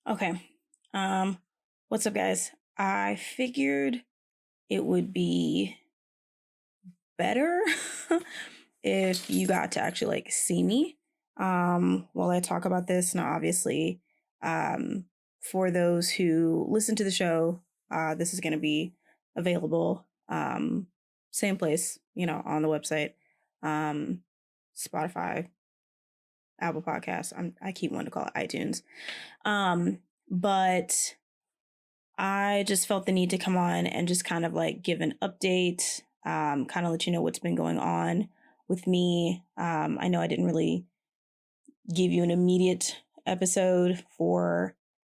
Okay. Um, what's up, guys? I figured it would be better if you got to actually see me while I talk about this. Now, obviously, um, for those who listen to the show, this is going to be available same place, on the website, um, Spotify, Apple Podcasts. I keep wanting to call it iTunes. But I just felt the need to come on and just kind of give an update, kind of let you know what's been going on with me. I know I didn't really give you an immediate episode for,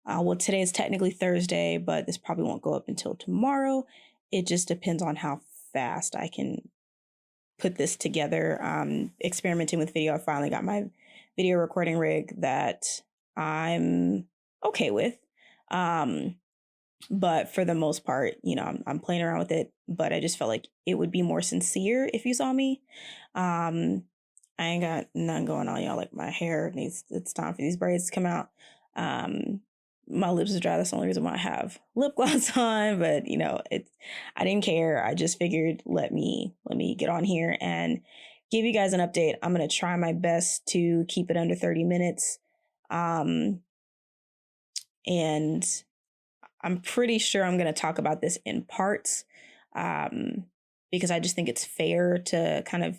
well, today is technically Thursday, but this probably won't go up until tomorrow. It just depends on how fast I can put this together. Experimenting with video, I finally got my video recording rig that I'm okay with. But for the most part, I'm playing around with it, but I just felt like it would be more sincere if you saw me. I ain't got none going on, y'all. Like, my hair it's time for these braids to come out. My lips is dry. That's the only reason why I have lip gloss on, but I didn't care. I just figured, let me get on here and give you guys an update. I'm going to try my best to keep it under 30 minutes. And I'm pretty sure I'm going to talk about this in parts, because I just think it's fair to kind of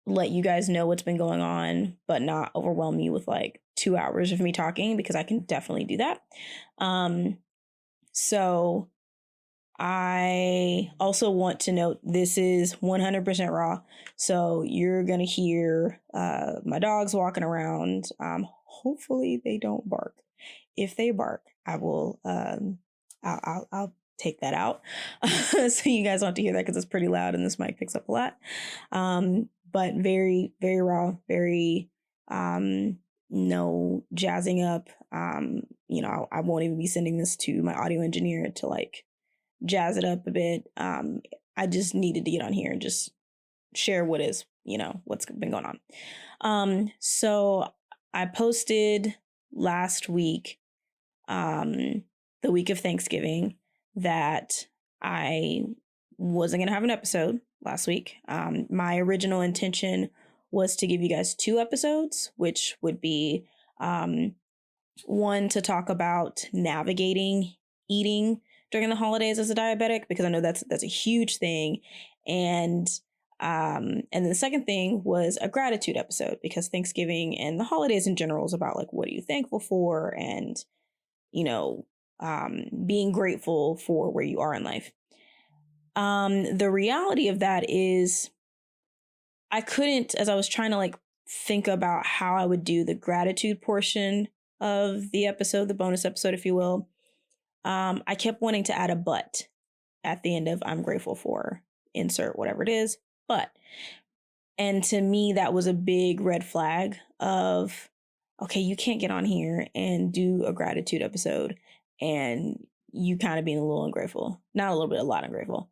let you guys know what's been going on, but not overwhelm you with 2 hours of me talking, because I can definitely do that. So I also want to note this is 100% raw. So you're going to hear my dogs walking around. Hopefully they don't bark. If they bark, I will I'll take that out. So you guys want to hear that, because it's pretty loud and this mic picks up a lot. But very, very raw, very no jazzing up. I won't even be sending this to my audio engineer to jazz it up a bit. I just needed to get on here and just share what's been going on. So I posted last week, the week of Thanksgiving, that I wasn't going to have an episode last week. My original intention was to give you guys 2 episodes, which would be one to talk about navigating eating during the holidays as a diabetic, because I know that's a huge thing. And then the second thing was a gratitude episode, because Thanksgiving and the holidays in general is about what are you thankful for, and being grateful for where you are in life. The reality of that is I couldn't, as I was trying to think about how I would do the gratitude portion of the episode, the bonus episode, if you will. I kept wanting to add a but at the end of I'm grateful for insert whatever it is, but. And to me, that was a big red flag of, okay, you can't get on here and do a gratitude episode and you kind of being a little ungrateful. Not a little bit, a lot ungrateful.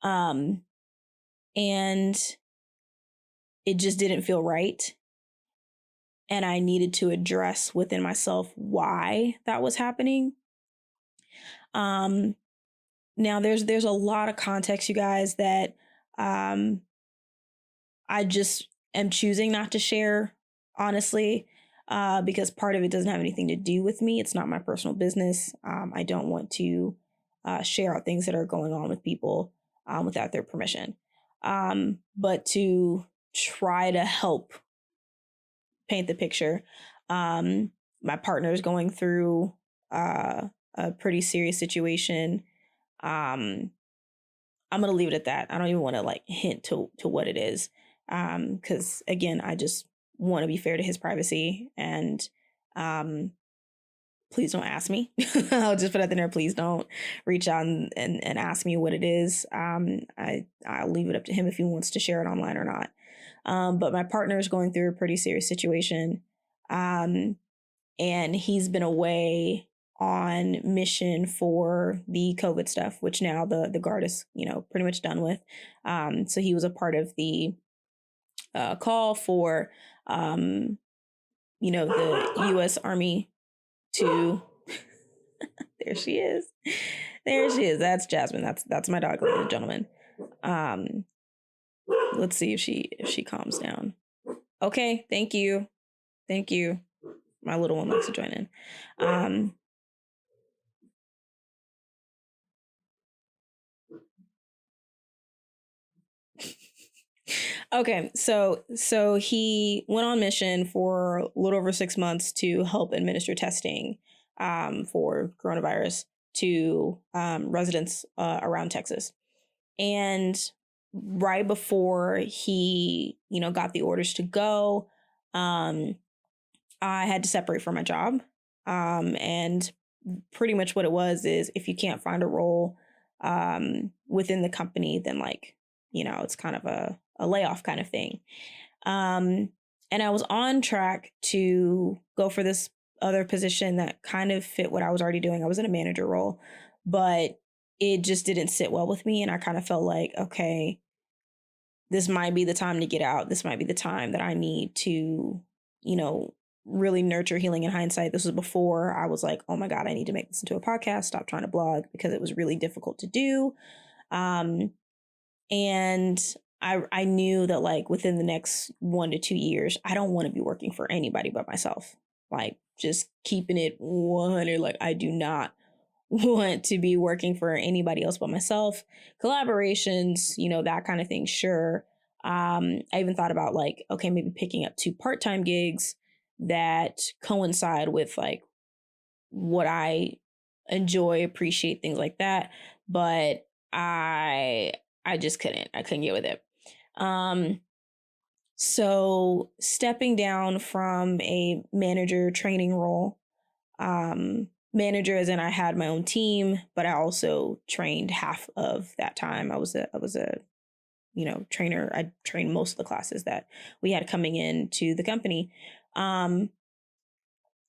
And it just didn't feel right. And I needed to address within myself why that was happening. Now there's a lot of context, you guys, that I just am choosing not to share, honestly, because part of it doesn't have anything to do with me. It's not my personal business. I don't want to share out things that are going on with people without their permission. But to try to help paint the picture, my partner is going through a pretty serious situation. I'm going to leave it at that. I don't even want to hint to what it is. Because again, I just want to be fair to his privacy, and please don't ask me. I'll just put that in there. Please don't reach out and ask me what it is. I'll leave it up to him if he wants to share it online or not. But my partner is going through a pretty serious situation. And he's been away on mission for the COVID stuff, which now the guard is, pretty much done with. So he was a part of the call for, the U.S. Army to there she is. There she is. That's Jasmine. That's my dog, ladies and gentlemen. Let's see if she calms down. Okay, thank you. Thank you. My little one likes to join in. Okay, so he went on mission for a little over 6 months to help administer testing for coronavirus to residents around Texas. And right before he, got the orders to go, I had to separate from my job. And pretty much what it was is if you can't find a role within the company, then it's kind of a layoff kind of thing. And I was on track to go for this other position that kind of fit what I was already doing. I was in a manager role, but it just didn't sit well with me. And I kind of felt like, okay, this might be the time to get out. This might be the time that I need to, really nurture healing in hindsight. This was before I was like, oh my God, I need to make this into a podcast, stop trying to blog because it was really difficult to do. And I knew that within the next 1 to 2 years, I don't want to be working for anybody but myself. Just keeping it 100, I do not want to be working for anybody else but myself. Collaborations, that kind of thing. Sure. I even thought about okay, maybe picking up 2 part-time gigs that coincide with what I enjoy, appreciate, things like that. But I just couldn't get with it. So stepping down from a manager training role, manager as in I had my own team, but I also trained half of that time. I was a trainer. I trained most of the classes that we had coming into the company. And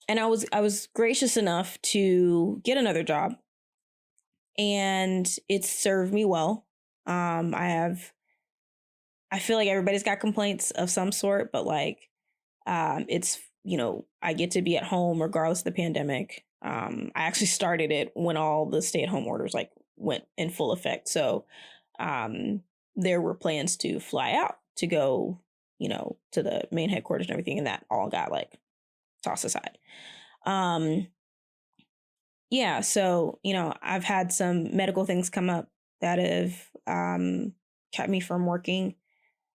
I was gracious enough to get another job, and it served me well. I feel like everybody's got complaints of some sort, but it's, I get to be at home regardless of the pandemic. I actually started it when all the stay-at-home orders went in full effect. So there were plans to fly out to go, to the main headquarters and everything, and that all got tossed aside. Yeah, so I've had some medical things come up that have kept me from working.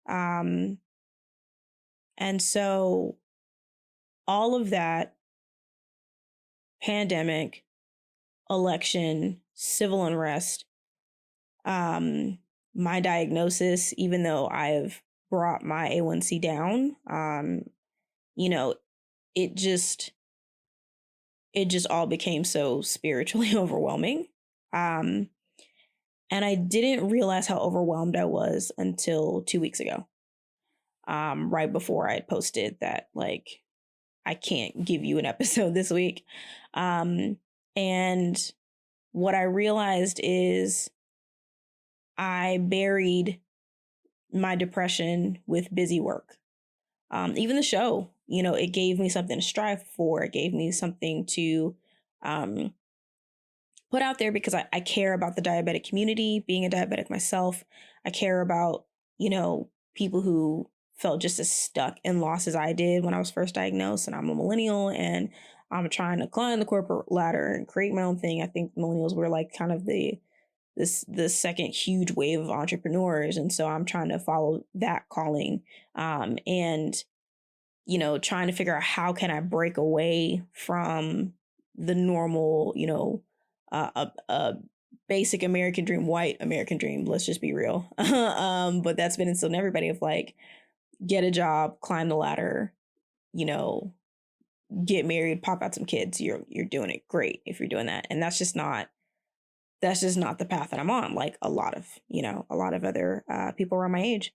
And so all of that, pandemic, election, civil unrest, my diagnosis, even though I've brought my A1C down, it just all became so spiritually overwhelming. And I didn't realize how overwhelmed I was until 2 weeks ago. Right before I had posted that, I can't give you an episode this week. And what I realized is I buried my depression with busy work. Even the show, it gave me something to strive for. It gave me something to put out there because I care about the diabetic community, being a diabetic myself. I care about, people who felt just as stuck and lost as I did when I was first diagnosed. And I'm a millennial and I'm trying to climb the corporate ladder and create my own thing. I think millennials were kind of the second huge wave of entrepreneurs. And so I'm trying to follow that calling. And trying to figure out how can I break away from the normal, a basic American dream, white American dream. Let's just be real. But that's been instilled in everybody of get a job, climb the ladder, get married, pop out some kids. You're doing it great if you're doing that. And that's just not the path that I'm on. A lot of other people around my age.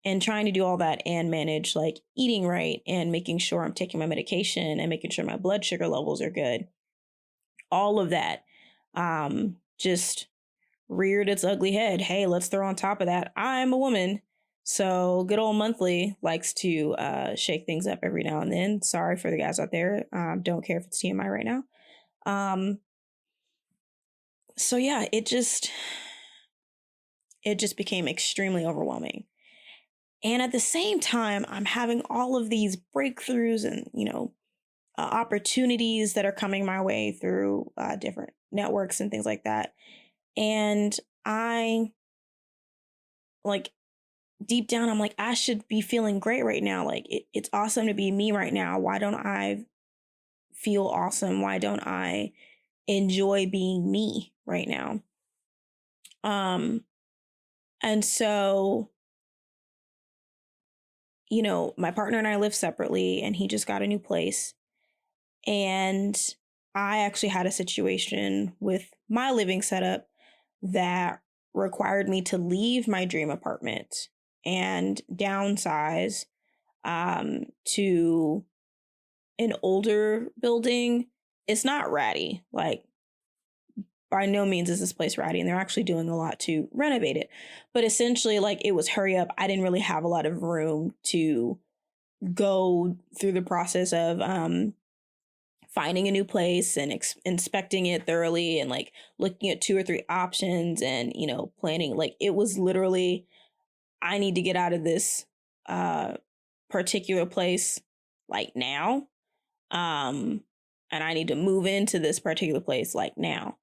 And trying to do all that and manage eating right and making sure I'm taking my medication and making sure my blood sugar levels are good. All of that just reared its ugly head. Hey, let's throw on top of that, I'm a woman. So good old monthly likes to shake things up every now and then. Sorry for the guys out there. Don't care if it's TMI right now. Um, so yeah, it just became extremely overwhelming. And at the same time, I'm having all of these breakthroughs and, opportunities that are coming my way through different networks and things like that. And I, like, deep down, I'm like, I should be feeling great right now. Like, it's awesome to be me right now. Why don't I feel awesome? Why don't I enjoy being me right now? Um, and so, my partner and I live separately, and he just got a new place. And I actually had a situation with my living setup that required me to leave my dream apartment and downsize to an older building. It's not ratty. Like, by no means is this place ratty, and they're actually doing a lot to renovate it. But essentially, like, it was hurry up. I didn't really have a lot of room to go through the process of finding a new place and inspecting it thoroughly and like looking at two or three options and planning. Like, it was literally, I need to get out of this particular place like now, um and I need to move into this particular place like now.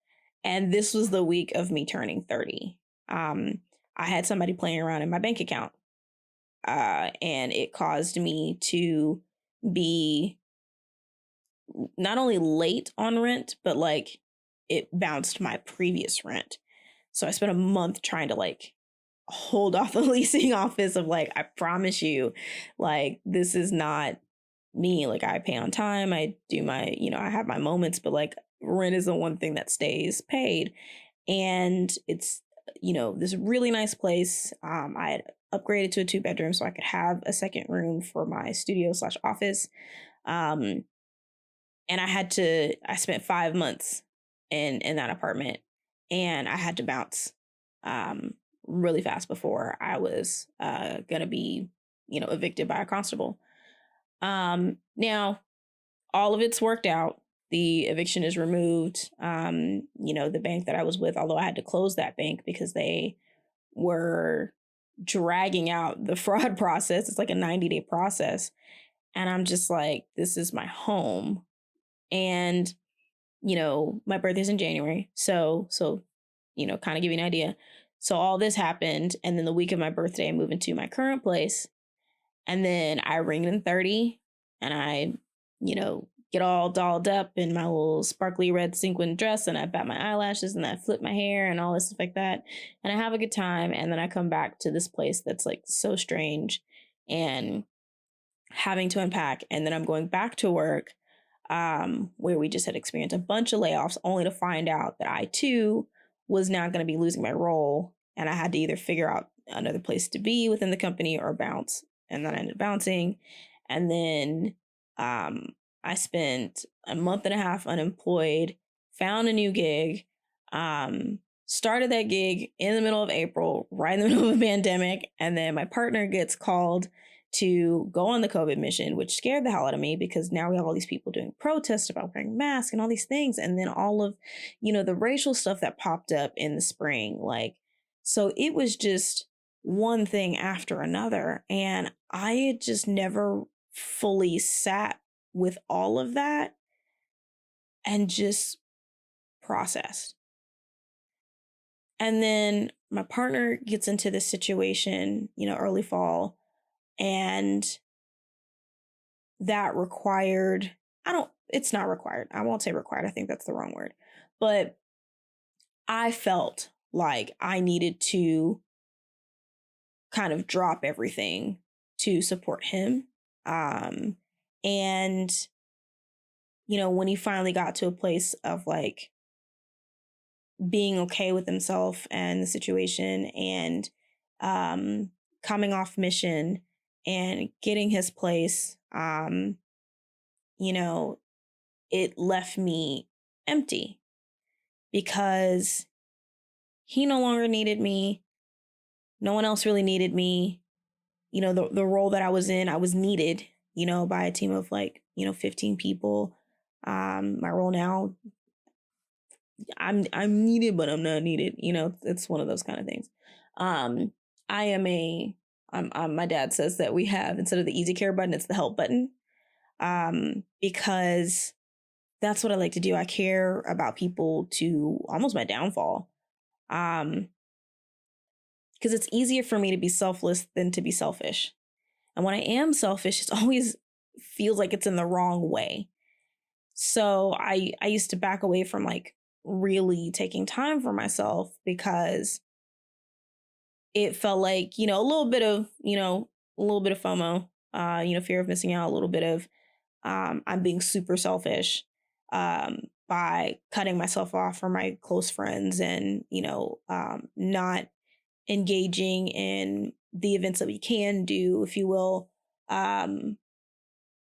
And this was the week of me turning 30. I had somebody playing around in my bank account, and it caused me to be not only late on rent, but like it bounced my previous rent. So I spent a month trying to like hold off the leasing office of like, I promise you, like, this is not me. Like, I pay on time. I do my, I have my moments, but like rent is the one thing that stays paid. And it's, this really nice place. I had upgraded to a 2 bedroom so I could have a second room for my studio slash office. Um, and I spent 5 months in that apartment, and I had to bounce um really fast before I was gonna be evicted by a constable. Now all of it's worked out. The eviction is removed. The bank that I was with, although I had to close that bank because they were dragging out the fraud process. It's like a 90-day process, and I'm just like, this is my home. And my birthday's in January. So kind of give you an idea. So all this happened, and then the week of my birthday, I moved into my current place, and then I ring in 30, and I, get all dolled up in my little sparkly red sequin dress, and I bat my eyelashes, and I flip my hair, and all this stuff like that, and I have a good time, and then I come back to this place that's like so strange, and having to unpack, and then I'm going back to work, where we just had experienced a bunch of layoffs, only to find out that I too was now going to be losing my role, and I had to either figure out another place to be within the company or bounce. And then I ended up bouncing, and then I spent a month and a half unemployed, found a new gig, started that gig in the middle of April, right in the middle of a pandemic, and then my partner gets called to go on the COVID mission, which scared the hell out of me because now we have all these people doing protests about wearing masks and all these things. And then all of, the racial stuff that popped up in the spring. Like, so it was just one thing after another. And I had just never fully sat with all of that and just processed. And then my partner gets into this situation, early fall, and that required, it's not required. I won't say required. I think that's the wrong word. But I felt like I needed to kind of drop everything to support him. And, when he finally got to a place of like being okay with himself and the situation, and coming off mission and getting his place, it left me empty because he no longer needed me. No one else really needed me. the role that I was in, I was needed, by a team of like, 15 people. My role now, I'm needed, but I'm not needed. It's one of those kind of things. Um, I am a my dad says that we have, instead of the easy care button, it's the help button. Because that's what I like to do. I care about people to almost my downfall. Um, because it's easier for me to be selfless than to be selfish. And when I am selfish, it always feels like it's in the wrong way. So I used to back away from like really taking time for myself because it felt like, a little bit of FOMO, fear of missing out, a little bit of I'm being super selfish by cutting myself off from my close friends and, not engaging in the events that we can do, if you will, um,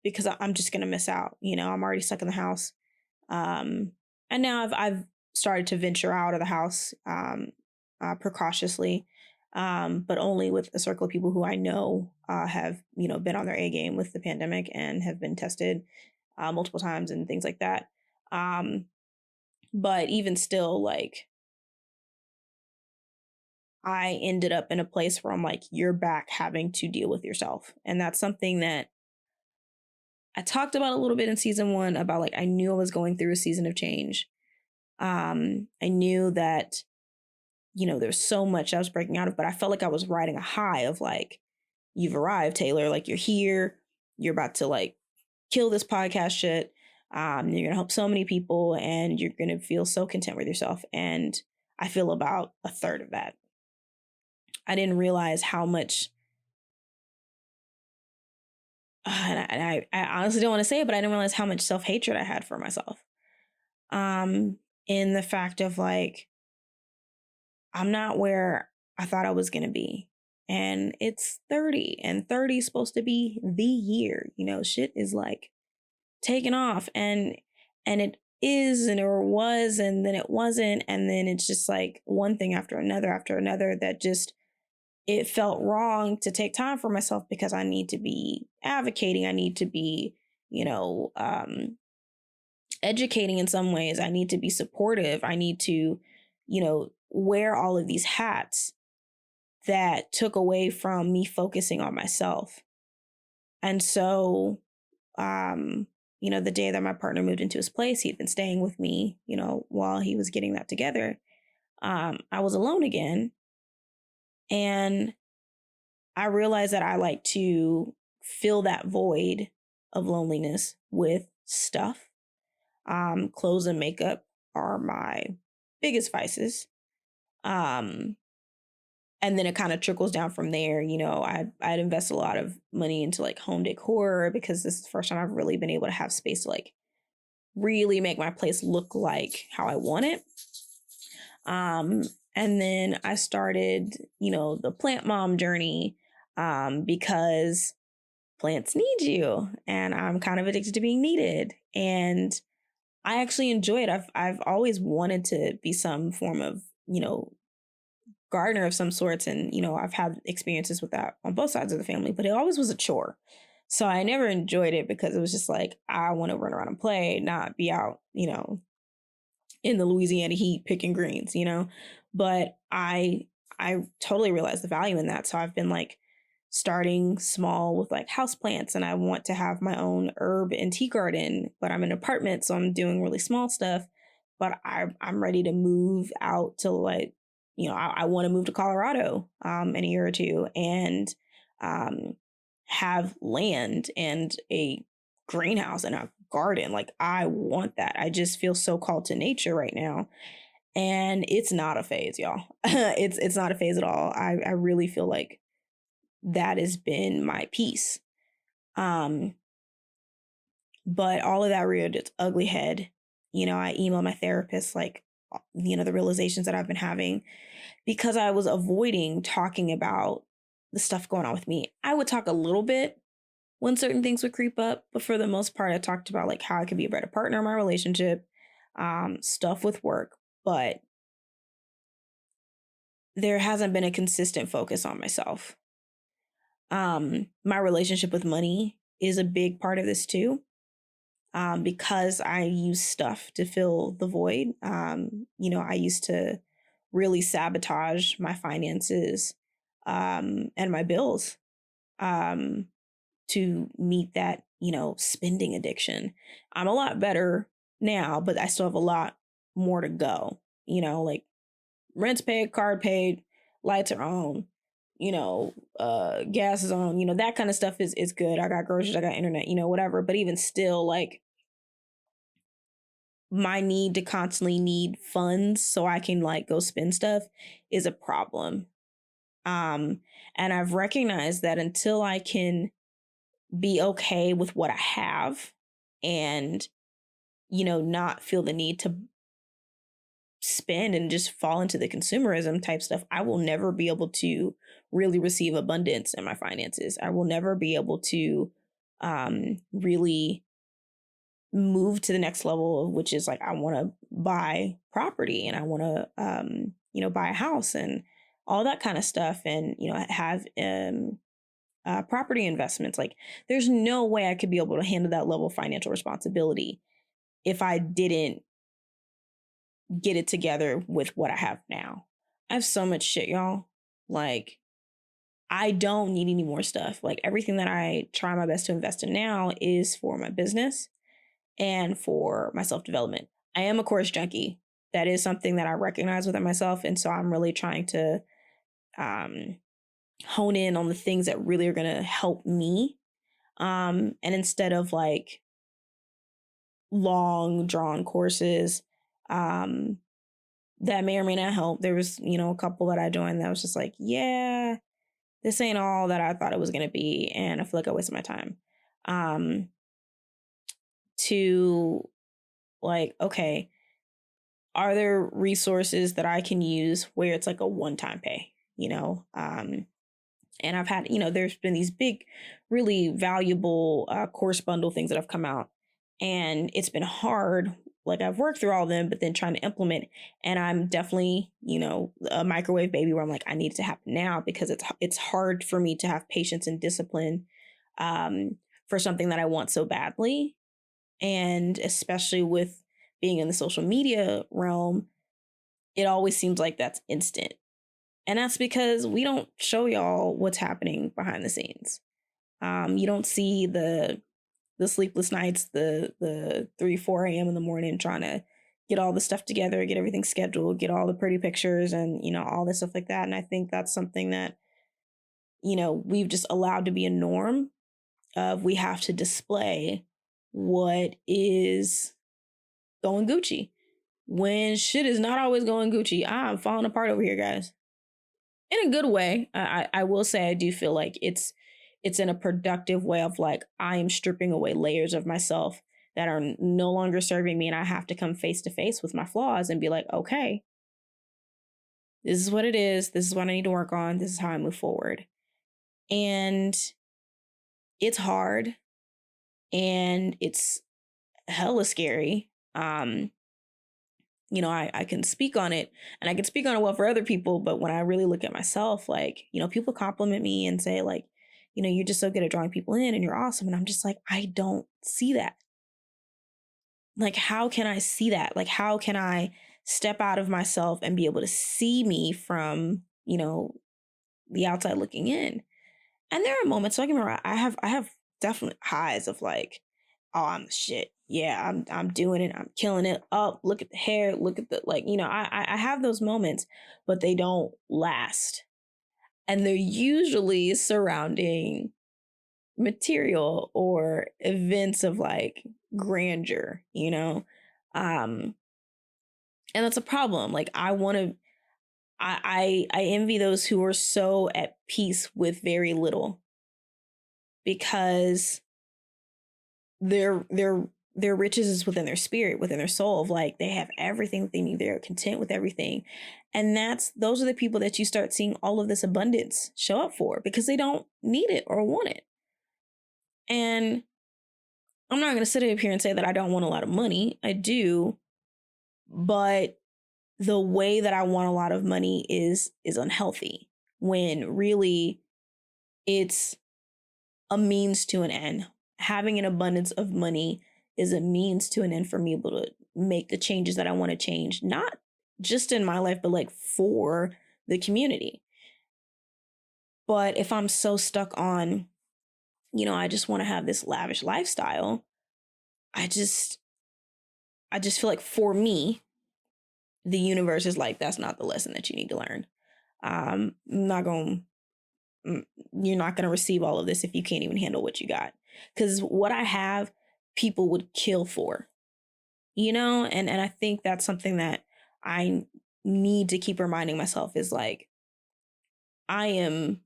because I'm just going to miss out. I'm already stuck in the house. Um, and now I've started to venture out of the house precautiously, but only with a circle of people who I know have, been on their A game with the pandemic and have been tested multiple times and things like that. Um, but even still, like, I ended up in a place where I'm like, you're back having to deal with yourself. And that's something that I talked about a little bit in season one about like, I knew I was going through a season of change. I knew that, there's so much I was breaking out of, but I felt like I was riding a high of like, you've arrived, Taylor. Like, you're here. You're about to like kill this podcast shit. You're going to help so many people and you're going to feel so content with yourself. And I feel about a third of that. I didn't realize how much, I honestly don't want to say it, but I didn't realize how much self-hatred I had for myself. In the fact of like, I'm not where I thought I was going to be. And it's 30 and 30 is supposed to be the year, shit is like taken off and it is and or was and then it wasn't. And then it's just like one thing after another that just, it felt wrong to take time for myself because I need to be advocating. I need to be, educating in some ways. I need to be supportive. I need to, wear all of these hats that took away from me focusing on myself. And so, the day that my partner moved into his place, he'd been staying with me, while he was getting that together. I was alone again. And I realized that I like to fill that void of loneliness with stuff. Clothes and makeup are my biggest vices. Um, and then it kind of trickles down from there. I'd invest a lot of money into like home decor because this is the first time I've really been able to have space to like really make my place look like how I want it. And then I started, the plant mom journey because plants need you and I'm kind of addicted to being needed. And I actually enjoy it. I've always wanted to be some form of, gardener of some sorts. And, I've had experiences with that on both sides of the family, but it always was a chore. So I never enjoyed it because it was just like, I want to run around and play, not be out, in the Louisiana heat picking greens, but I totally realized the value in that. So I've been like starting small with like house plants and I want to have my own herb and tea garden, but I'm in an apartment. So I'm doing really small stuff, but I'm ready to move out to like, I want to move to Colorado in a year or two and have land and a greenhouse and a garden. Like I want that. I just feel so called to nature right now. And it's not a phase, y'all. It's not a phase at all. I really feel like that has been my peace. But all of that reared its ugly head. I emailed my therapist like, the realizations that I've been having because I was avoiding talking about the stuff going on with me. I would talk a little bit when certain things would creep up, but for the most part, I talked about like how I could be a better partner in my relationship, stuff with work, but there hasn't been a consistent focus on myself. My relationship with money is a big part of this too. Because I use stuff to fill the void. I used to really sabotage my finances and my bills um, to meet that, spending addiction. I'm a lot better now, but I still have a lot more to go. Like rent's paid, card paid, lights are on, gas is on, that kind of stuff is good. I got groceries, I got internet, whatever. But even still, like my need to constantly need funds so I can like go spend stuff is a problem. Um, and I've recognized that until I can be okay with what I have and, not feel the need to spend and just fall into the consumerism type stuff, I will never be able to really receive abundance in my finances. I will never be able to really move to the next level, which is like I want to buy property and I want to buy a house and all that kind of stuff, and have property investments. Like there's no way I could be able to handle that level of financial responsibility if I didn't get it together with what I have now. I have so much shit, y'all. Like I don't need any more stuff. Like everything that I try my best to invest in now is for my business and for my self-development. I am a course junkie. That is something that I recognize within myself. And so I'm really trying to hone in on the things that really are going to help me. And instead of like long drawn courses that may or may not help, there was, a couple that I joined that was just like, yeah, this ain't all that I thought it was going to be. And I feel like I wasted my time. To like, okay, are there resources that I can use where it's like a one-time pay, and I've had, there's been these big, really valuable course bundle things that have come out, and it's been hard. Like I've worked through all of them, but then trying to implement, and I'm definitely, a microwave baby where I'm like, I need it to happen now because it's hard for me to have patience and discipline for something that I want so badly. And especially with being in the social media realm, it always seems like that's instant. And that's because we don't show y'all what's happening behind the scenes. You don't see the sleepless nights, the 3, 4 a.m. in the morning trying to get all the stuff together, get everything scheduled, get all the pretty pictures and, all this stuff like that. And I think that's something that, we've just allowed to be a norm of we have to display what is going Gucci when shit is not always going Gucci. I'm falling apart over here, guys. In a good way. I will say I do feel like it's in a productive way of like I am stripping away layers of myself that are no longer serving me, and I have to come face to face with my flaws and be like, okay, this is what it is. This is what I need to work on. This is how I move forward. And it's hard and it's hella scary. I can speak on it and I can speak on it well for other people. But when I really look at myself, like, people compliment me and say like, you're just so good at drawing people in and you're awesome. And I'm just like, I don't see that. Like, how can I see that? Like, how can I step out of myself and be able to see me from, the outside looking in? And there are moments, so I can remember, I have definitely highs of like, oh, I'm the shit. Yeah, I'm doing it. I'm killing it. Oh, look at the hair. Look at the like, I have those moments, but they don't last. And they're usually surrounding material or events of like grandeur, and that's a problem. Like I envy those who are so at peace with very little, because their riches is within their spirit, within their soul, of like they have everything that they need, they're content with everything. And those are the people that you start seeing all of this abundance show up for, because they don't need it or want it. And I'm not going to sit up here and say that I don't want a lot of money. I do. But the way that I want a lot of money is unhealthy, when really It's a means to an end. Having an abundance of money is a means to an end for me able to make the changes that I want to change, not just in my life, but like for the community. But if I'm so stuck on, I just want to have this lavish lifestyle, I just I just feel like for me, the universe is like, that's not the lesson that you need to learn. Not going you're not going to receive all of this if you can't even handle what you got. Cuz what I have, people would kill for. And I think that's something that I need to keep reminding myself is like I am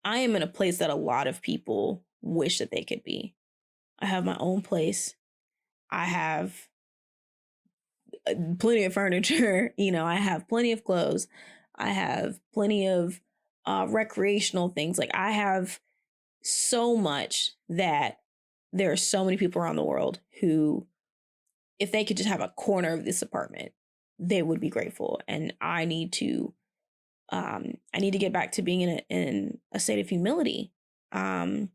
I am in a place that a lot of people wish that they could be. I have my own place. I have plenty of furniture. I have plenty of clothes. I have plenty of recreational things. Like I have so much that there are so many people around the world who, if they could just have a corner of this apartment, they would be grateful. And I need to get back to being in a state of humility, um,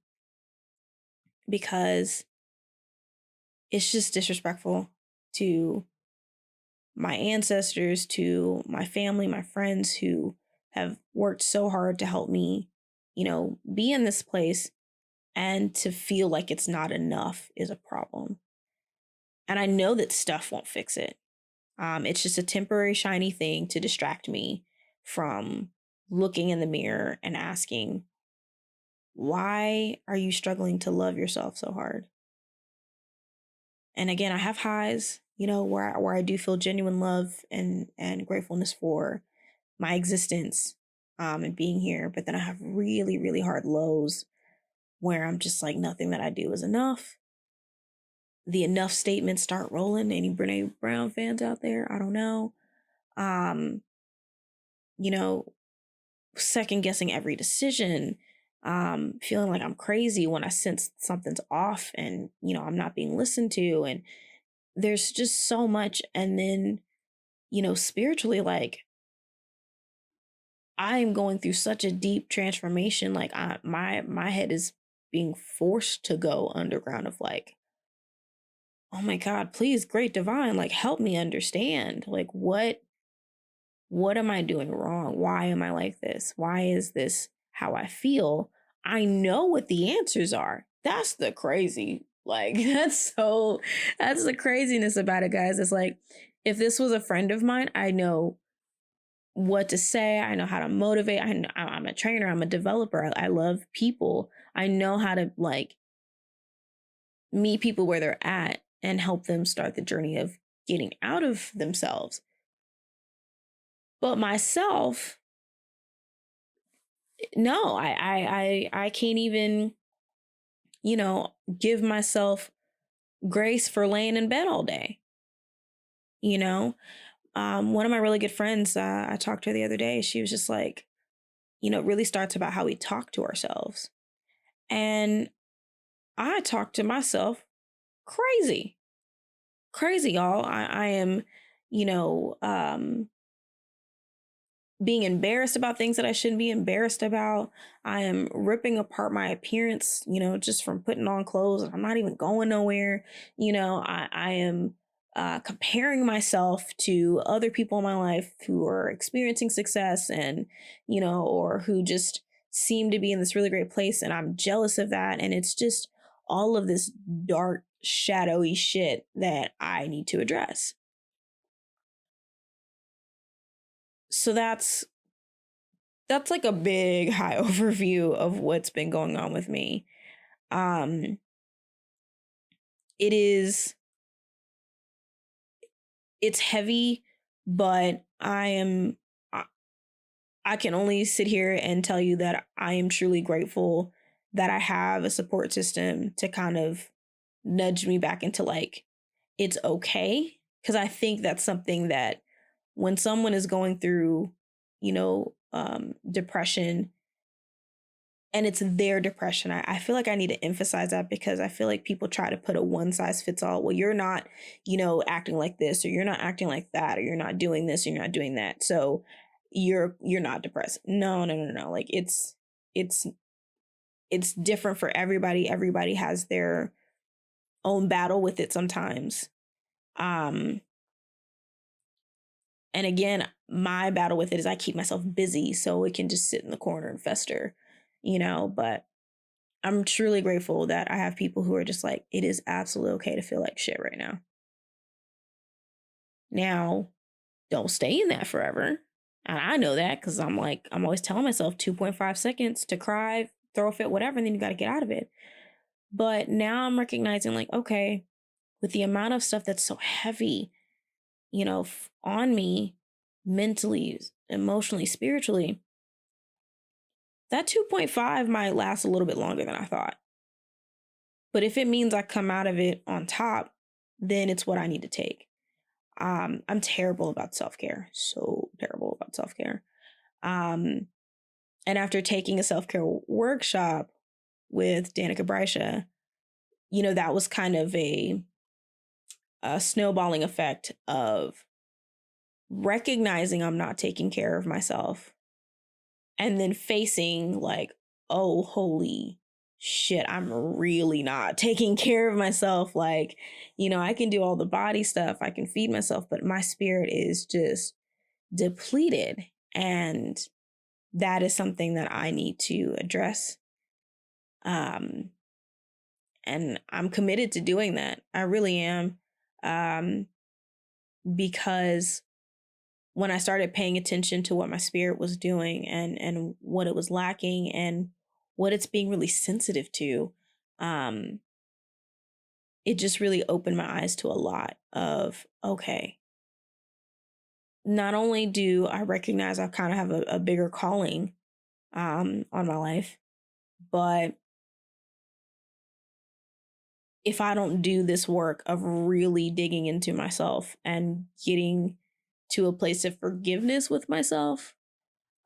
because it's just disrespectful to my ancestors, to my family, my friends who have worked so hard to help me, be in this place, and to feel like it's not enough is a problem. And I know that stuff won't fix it. It's just a temporary shiny thing to distract me from looking in the mirror and asking, why are you struggling to love yourself so hard? And again, I have highs, where I do feel genuine love and gratefulness for my existence, and being here. But then I have really, really hard lows where I'm just like, nothing that I do is enough. The enough statements start rolling. Any Brene Brown fans out there? I don't know. Um, you know, second guessing every decision, feeling like I'm crazy when I sense something's off and, I'm not being listened to. And there's just so much. And then, spiritually, like I'm going through such a deep transformation. Like my head is being forced to go underground of like, oh my God, please, great divine, like help me understand. Like what am I doing wrong? Why am I like this? Why is this how I feel? I know what the answers are. That's the crazy. Like that's the craziness about it, guys. It's like if this was a friend of mine, I know what to say. I know how to motivate. I'm a trainer. I'm a developer. I love people. I know how to like meet people where they're at and help them start the journey of getting out of themselves. But myself, no, I can't even, give myself grace for laying in bed all day. You know, one of my really good friends, I talked to her the other day. She was just like, it really starts about how we talk to ourselves. And I talk to myself crazy, crazy, y'all. I am, you know, being embarrassed about things that I shouldn't be embarrassed about. I am ripping apart my appearance, just from putting on clothes. I'm not even going nowhere. I am comparing myself to other people in my life who are experiencing success and, or who just seem to be in this really great place. And I'm jealous of that. And it's just all of this dark, shadowy shit that I need to address. So that's like a big high overview of what's been going on with me. Um it is it's heavy, but I, I can only sit here and tell you that I am truly grateful that I have a support system to kind of nudge me back into like it's okay, because I think that's something that when someone is going through, depression, and it's their depression. I feel like I need to emphasize that because I feel like people try to put a one size fits all. Well, you're not, acting like this, or you're not acting like that, or you're not doing this, or you're not doing that. So you're not depressed. No, no, no, no. Like it's different for everybody. Everybody has their own battle with it sometimes. Um, and again, my battle with it is I keep myself busy so it can just sit in the corner and fester, but I'm truly grateful that I have people who are just like, it is absolutely okay to feel like shit right now. Now, don't stay in that forever. And I know that because I'm always telling myself 2.5 seconds to cry, throw a fit, whatever, and then you got to get out of it. But now I'm recognizing, like, okay, with the amount of stuff that's so heavy, on me mentally, emotionally, spiritually, that 2.5 might last a little bit longer than I thought. But if it means I come out of it on top, then it's what I need to take. I'm terrible about self-care. So terrible about self-care. And after taking a self-care workshop with Danica Brescia, that was kind of a snowballing effect of recognizing I'm not taking care of myself and then facing like, oh, holy shit, I'm really not taking care of myself. Like, I can do all the body stuff, I can feed myself, but my spirit is just depleted. And that is something that I need to address. And I'm committed to doing that. I really am. Because when I started paying attention to what my spirit was doing and what it was lacking and what it's being really sensitive to, it just really opened my eyes to a lot of, okay, not only do I recognize I kind of have a bigger calling on my life, but if I don't do this work of really digging into myself and getting to a place of forgiveness with myself,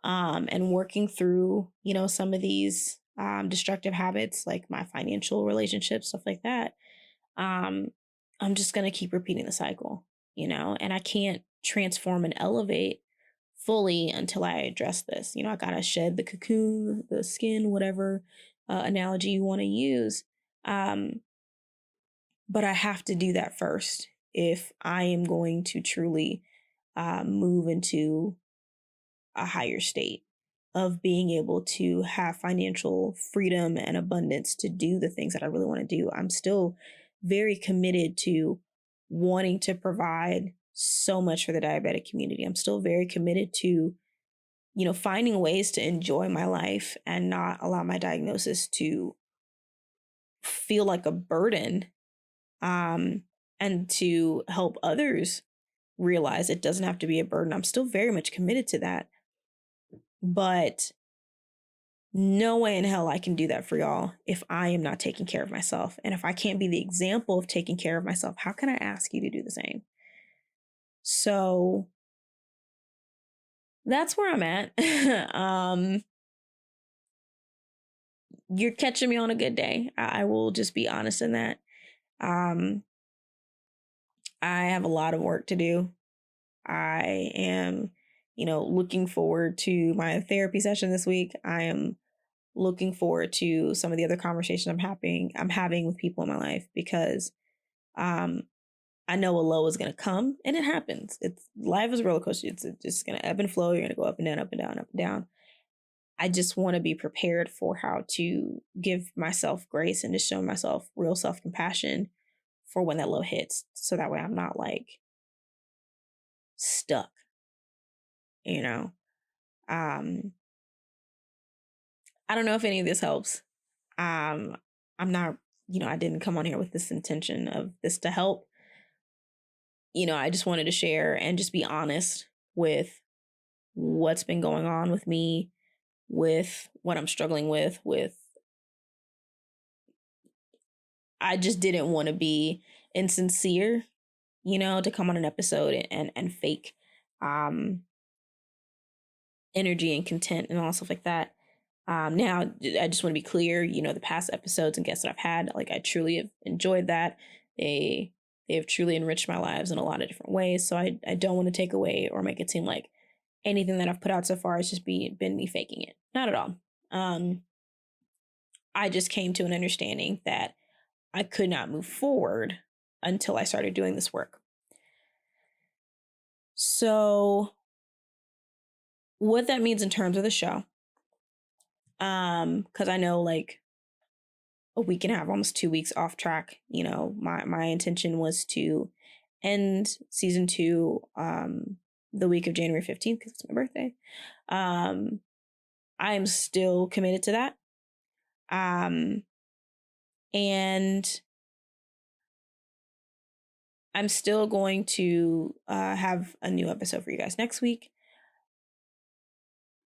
and working through, some of these destructive habits, like my financial relationships, stuff like that, I'm just going to keep repeating the cycle, and I can't transform and elevate fully until I address this. I got to shed the cocoon, the skin, whatever analogy you want to use. But I have to do that first if I am going to truly move into a higher state of being able to have financial freedom and abundance to do the things that I really want to do. I'm still very committed to wanting to provide so much for the diabetic community. I'm still very committed to, finding ways to enjoy my life and not allow my diagnosis to feel like a burden, and to help others realize it doesn't have to be a burden. I'm still very much committed to that. But no way in hell I can do that for y'all if I am not taking care of myself. And if I can't be the example of taking care of myself, how can I ask you to do the same? So that's where I'm at. You're catching me on a good day. I will just be honest in that. I have a lot of work to do. I am, looking forward to my therapy session this week. I am looking forward to some of the other conversations I'm having with people in my life, because I know a low is going to come, and it happens. Life is a roller coaster. It's just going to ebb and flow. You're going to go up and down, up and down, up and down. I just want to be prepared for how to give myself grace and to show myself real self-compassion for when that low hits. So that way I'm not like stuck, I don't know if any of this helps. I'm not, I didn't come on here with this intention of this to help. I just wanted to share and just be honest with what's been going on with me, with what I'm struggling with. I just didn't want to be insincere, to come on an episode and fake energy and content and all stuff like that. Now I just want to be clear, the past episodes and guests that I've had, like, I truly have enjoyed that. They have truly enriched my lives in a lot of different ways. So I don't want to take away or make it seem like anything that I've put out so far has just been me faking it. Not at all. Um, I just came to an understanding that I could not move forward until I started doing this work. So, what that means in terms of the show, because I know like a week and a half, almost 2 weeks off track. My intention was to end season 2 the week of January 15th because it's my birthday. I am still committed to that. And I'm still going to have a new episode for you guys next week.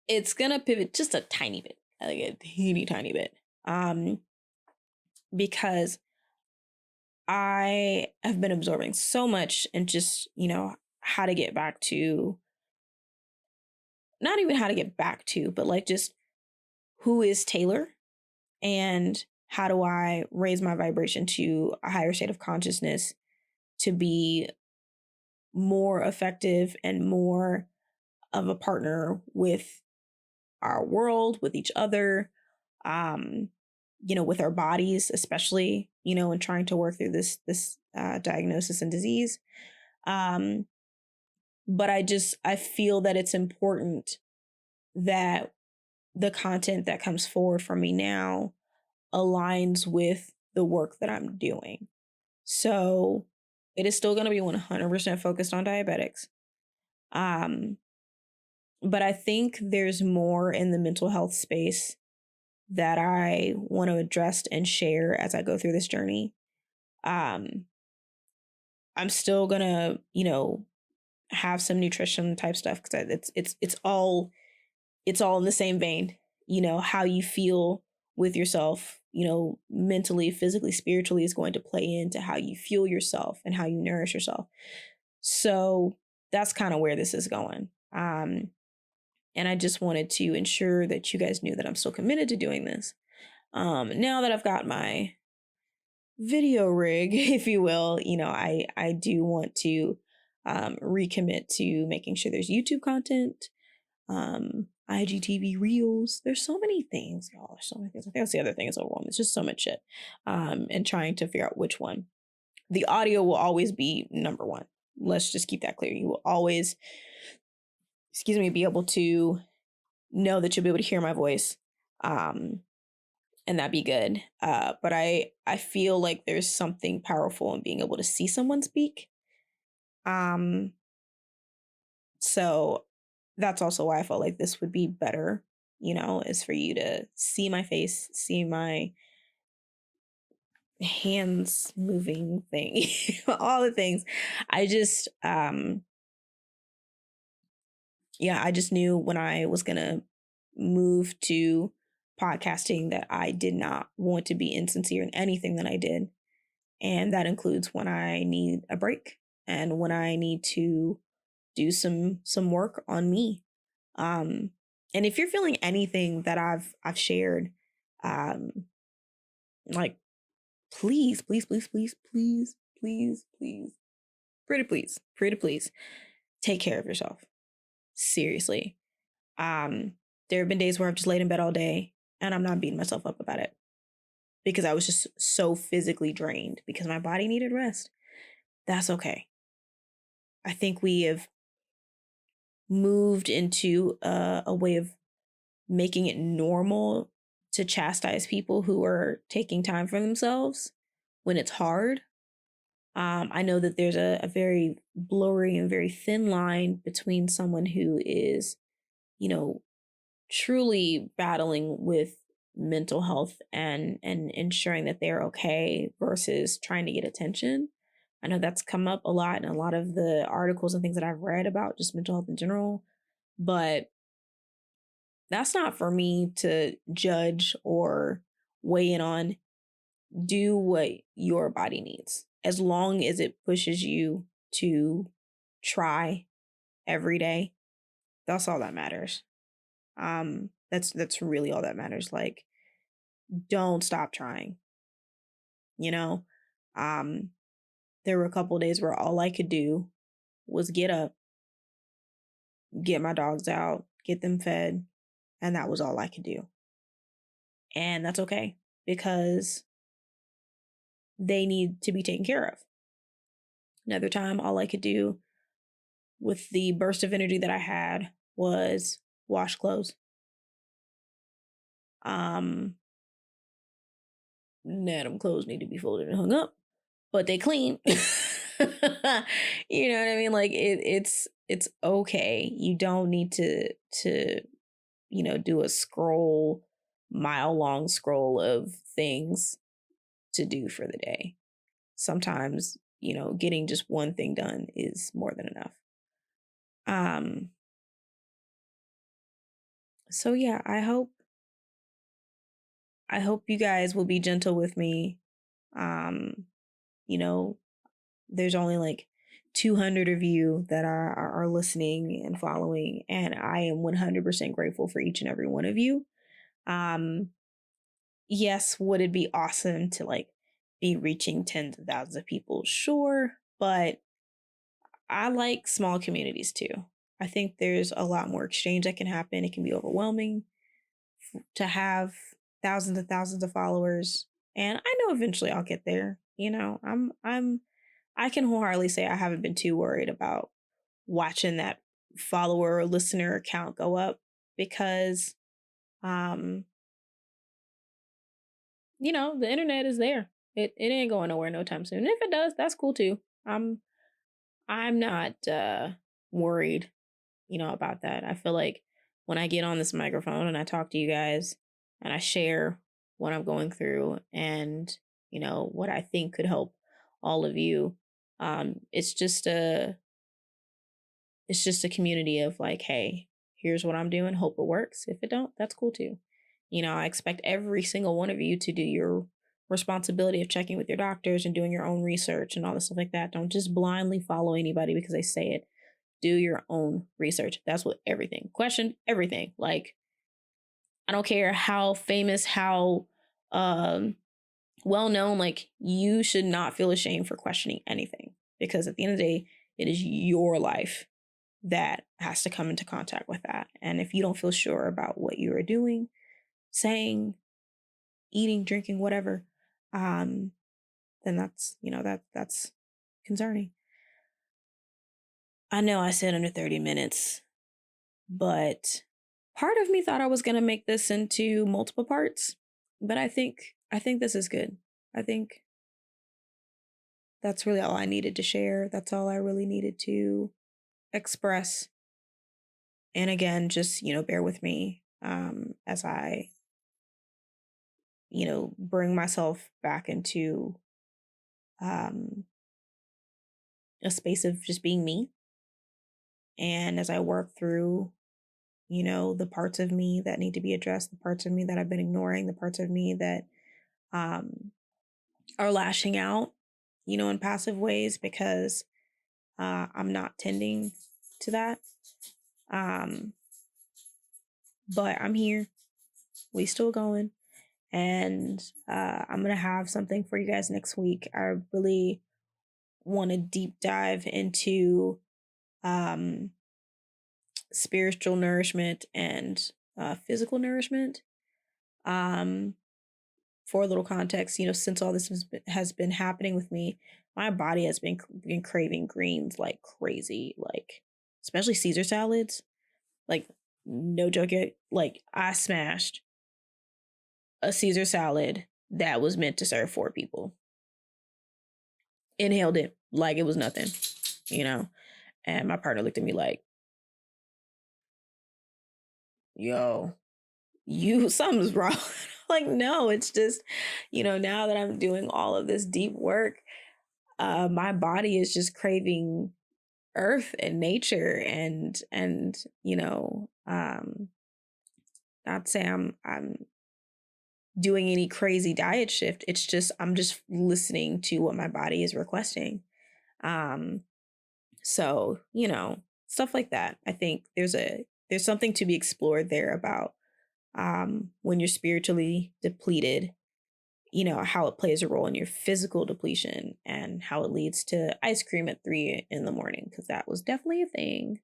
It's gonna pivot just a tiny bit, like a teeny tiny bit, because I have been absorbing so much and just, how to get back to, not even how to get back to, but like just who is Taylor and how do I raise my vibration to a higher state of consciousness to be more effective and more of a partner with our world, with each other, with our bodies, especially, and trying to work through this diagnosis and disease. But I feel that it's important that the content that comes forward from me now aligns with the work that I'm doing. So it is still going to be 100% focused on diabetics. But I think there's more in the mental health space that I want to address and share as I go through this journey. I'm still gonna, have some nutrition type stuff because it's all in the same vein. How you feel with yourself, mentally, physically, spiritually is going to play into how you fuel yourself and how you nourish yourself. So that's kind of where this is going. And I just wanted to ensure that you guys knew that I'm still committed to doing this. Now that I've got my video rig, if you will, I do want to recommit to making sure there's YouTube content, IGTV reels. There's so many things, y'all. There's so many things. I think that's the other thing is overwhelming. It's just so much shit. And trying to figure out which one. The audio will always be number one. Let's just keep that clear. You will always, be able to know that you'll be able to hear my voice. And that'd be good. But I feel like there's something powerful in being able to see someone speak. So that's also why I felt like this would be better, is for you to see my face, see my hands moving thing, all the things. I just, I just knew when I was going to move to podcasting that I did not want to be insincere in anything that I did. And that includes when I need a break and when I need to do some work on me. And if you're feeling anything that I've shared, like please, please, please, please, please, please, please, pretty please take care of yourself. Seriously. There have been days where I've just laid in bed all day and I'm not beating myself up about it because I was just so physically drained because my body needed rest. That's okay. I think we have moved into a way of making it normal to chastise people who are taking time for themselves when it's hard. I know that there's a very blurry and very thin line between someone who is, truly battling with mental health and ensuring that they're okay versus trying to get attention. I know that's come up a lot in a lot of the articles and things that I've read about just mental health in general, but that's not for me to judge or weigh in on. Do what your body needs. As long as it pushes you to try every day, that's all that matters. That's really all that matters. Like, don't stop trying. There were a couple days where all I could do was get up, get my dogs out, get them fed, and that was all I could do. And that's okay because they need to be taken care of. Another time, all I could do with the burst of energy that I had was wash clothes. Um, Now them clothes need to be folded and hung up, but they clean. You know what I mean? Like it's okay. You don't need to do a scroll, mile long scroll of things to do for the day. Sometimes, getting just one thing done is more than enough. Um so yeah, I hope you guys will be gentle with me. Um you know, there's only like 200 of you that are listening and following, and I am 100% grateful for each and every one of you. Um yes, would it be awesome to like be reaching tens of thousands of people? Sure, but I like small communities too. I think there's a lot more exchange that can happen. It can be overwhelming to have thousands of followers, and I know eventually I'll get there. I can wholeheartedly say I haven't been too worried about watching that follower or listener count go up because um the internet is there. It ain't going nowhere no time soon. And if it does, that's cool too. I'm not worried, about that. I feel like when I get on this microphone and I talk to you guys and I share what I'm going through and, what I think could help all of you, it's just a community of like, hey, here's what I'm doing. Hope it works. If it don't, that's cool too. I expect every single one of you to do your responsibility of checking with your doctors and doing your own research and all this stuff like that. Don't just blindly follow anybody because they say it. Do your own research. That's what everything. Question everything. Like, I don't care how famous, how well known, like, you should not feel ashamed for questioning anything because at the end of the day, it is your life that has to come into contact with that. And if you don't feel sure about what you are doing, saying, eating, drinking, whatever, then that's concerning. I know I said under 30 minutes, but part of me thought I was going to make this into multiple parts, but I think this is good. I think that's really all I needed to share. That's all I really needed to express. And again, just, bear with me as I, bring myself back into um a space of just being me, and as I work through the parts of me that need to be addressed, the parts of me that I've been ignoring, the parts of me that um are lashing out, in passive ways because I'm not tending to that. Um, but I'm here. We still going. And I'm going to have something for you guys next week. I really want to deep dive into um, spiritual nourishment and physical nourishment. For a little context, since all this has been happening with me, my body has been craving greens like crazy, like especially Caesar salads. Like, no joke, like I smashed a Caesar salad that was meant to serve 4 people. Inhaled it like it was nothing, And my partner looked at me like, "Yo, something's wrong." Like, no, it's just, now that I'm doing all of this deep work, my body is just craving earth and nature and not say I'm doing any crazy diet shift. It's just I'm just listening to what my body is requesting. um so stuff like that. I think there's something to be explored there about when you're spiritually depleted, how it plays a role in your physical depletion and how it leads to ice cream at 3 in the morning, because that was definitely a thing.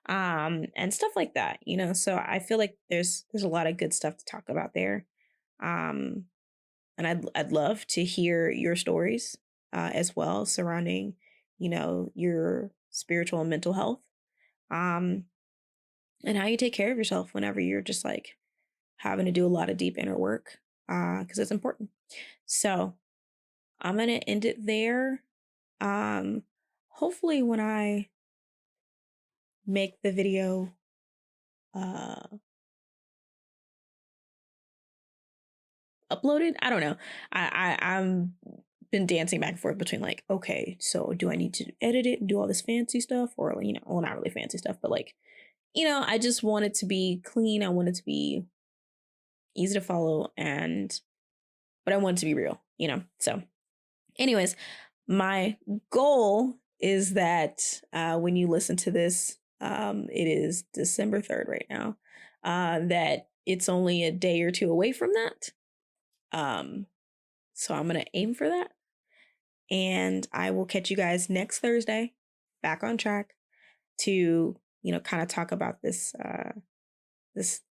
And stuff like that. So I feel like there's a lot of good stuff to talk about there. Um, and I'd love to hear your stories as well surrounding, your spiritual and mental health. Um, and how you take care of yourself whenever you're just like having to do a lot of deep inner work, because it's important. So I'm gonna end it there. Um, Hopefully when I make the video uh uploaded, I don't know. I'm been dancing back and forth between like, okay, so do I need to edit it and do all this fancy stuff, or well, not really fancy stuff, but like, I just want it to be clean. I want it to be easy to follow, but I want it to be real, So, anyways, my goal is that when you listen to this, it is December 3rd right now, that it's only a day or two away from that. So I'm going to aim for that. And I will catch you guys next Thursday, back on track to, kind of talk about this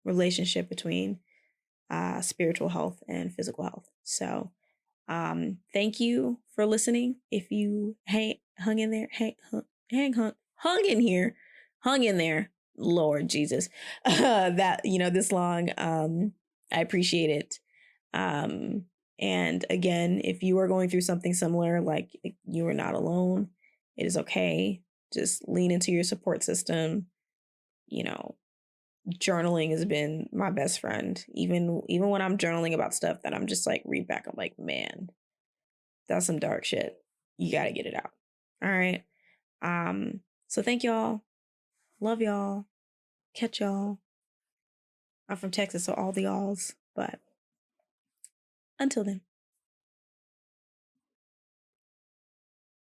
relationship between spiritual health and physical health. So thank you for listening. If you hung in there, hung in here, hung in there, Lord Jesus, that, this long, I appreciate it. And again, if you are going through something similar, like you are not alone, it is okay. Just lean into your support system. Journaling has been my best friend. Even when I'm journaling about stuff that I'm just like read back, I'm like, man, that's some dark shit. You got to get it out. All right. So thank y'all. Love y'all. Catch y'all. I'm from Texas, so all the y'alls. But until then.